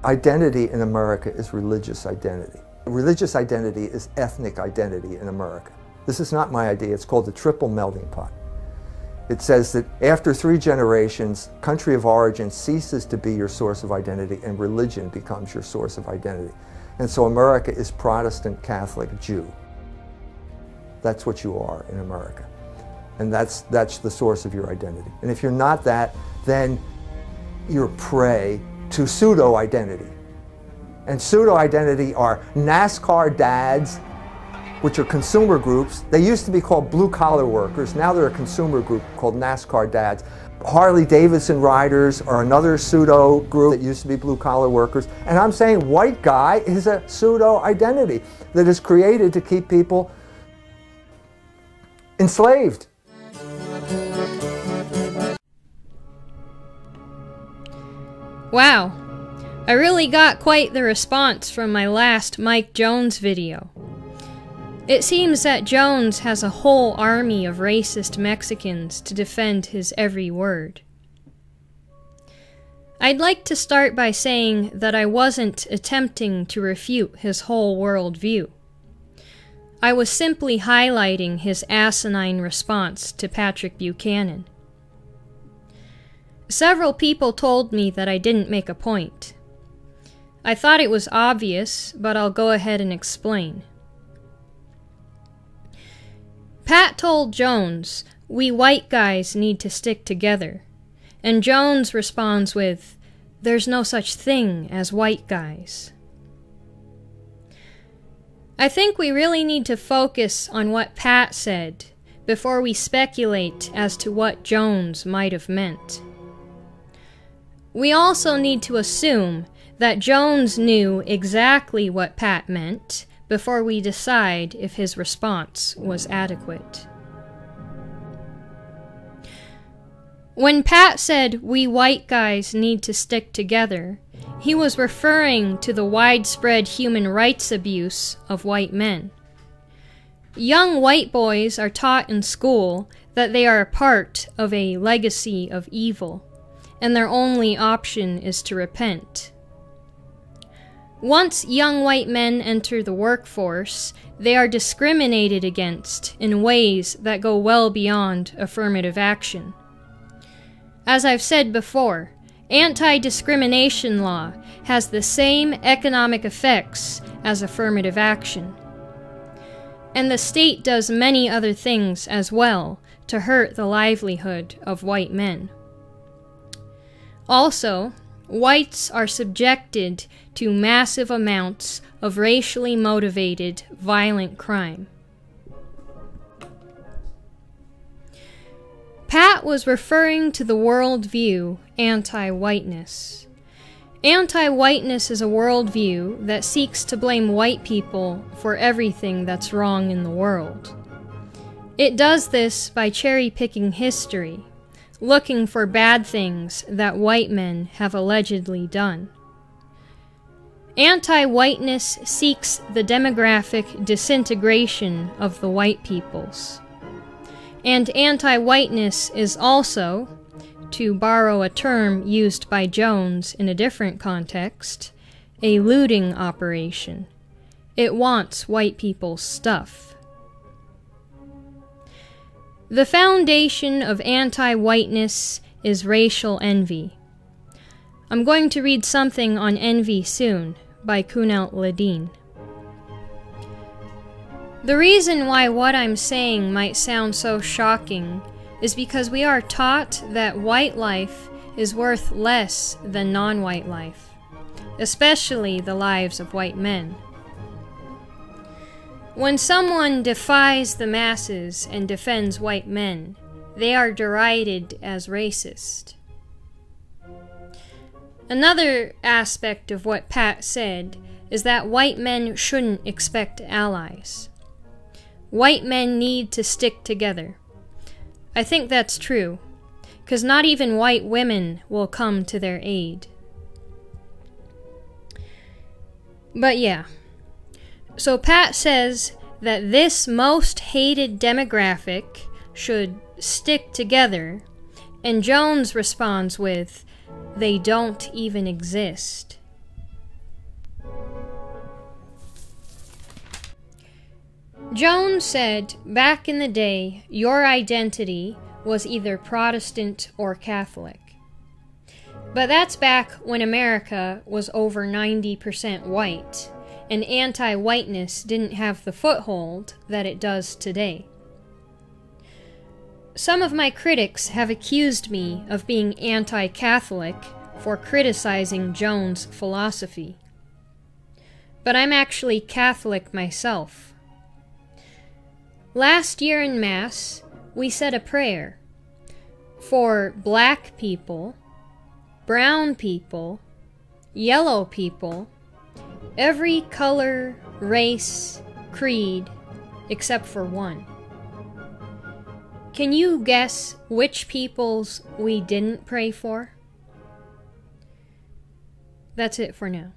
Identity in America is religious identity. Religious identity is ethnic identity in America. This is not my idea. It's called the triple melting pot. It says that after 3 generations, country of origin ceases to be your source of identity and religion becomes your source of identity. And so America is Protestant, Catholic, Jew. That's what you are in America. And that's the source of your identity. And if you're not that, then you're prey to pseudo-identity. And pseudo-identity are NASCAR dads, which are consumer groups. They used to be called blue-collar workers. Now they're a consumer group called NASCAR dads. Harley-Davidson riders are another pseudo group that used to be blue-collar workers. And I'm saying white guy is a pseudo-identity that is created to keep people enslaved. Wow, I really got quite the response from my last Mike Jones video. It seems that Jones has a whole army of racist Mexicans to defend his every word. I'd like to start by saying that I wasn't attempting to refute his whole worldview. I was simply highlighting his asinine response to Patrick Buchanan. Several people told me that I didn't make a point. I thought it was obvious, but I'll go ahead and explain. Pat told Jones, "We white guys need to stick together," and Jones responds with, "There's no such thing as white guys." I think we really need to focus on what Pat said before we speculate as to what Jones might have meant. We also need to assume that Jones knew exactly what Pat meant before we decide if his response was adequate. When Pat said, "We white guys need to stick together," he was referring to the widespread human rights abuse of white men. Young white boys are taught in school that they are a part of a legacy of evil, and their only option is to repent. Once young white men enter the workforce, they are discriminated against in ways that go well beyond affirmative action. As I've said before, anti-discrimination law has the same economic effects as affirmative action. And the state does many other things as well to hurt the livelihood of white men. Also, whites are subjected to massive amounts of racially motivated violent crime. Pat was referring to the worldview anti-whiteness. Anti-whiteness is a worldview that seeks to blame white people for everything that's wrong in the world. It does this by cherry-picking history, looking for bad things that white men have allegedly done. Anti-whiteness seeks the demographic disintegration of the white peoples. And anti-whiteness is also, to borrow a term used by Jones in a different context, a looting operation. It wants white people's stuff. The foundation of anti-whiteness is racial envy. I'm going to read something on envy soon by Kunal Ladin. The reason why what I'm saying might sound so shocking is because we are taught that white life is worth less than non-white life, especially the lives of white men. When someone defies the masses and defends white men, they are derided as racist. Another aspect of what Pat said is that white men shouldn't expect allies. White men need to stick together. I think that's true, because not even white women will come to their aid. But yeah. So Pat says that this most hated demographic should stick together, and Jones responds with, "They don't even exist." Jones said back in the day your identity was either Protestant or Catholic. But that's back when America was over 90% white, and anti-whiteness didn't have the foothold that it does today. Some of my critics have accused me of being anti-Catholic for criticizing Jones' philosophy. But I'm actually Catholic myself. Last year in Mass, we said a prayer for black people, brown people, yellow people, every color, race, creed, except for one. Can you guess which peoples we didn't pray for? That's it for now.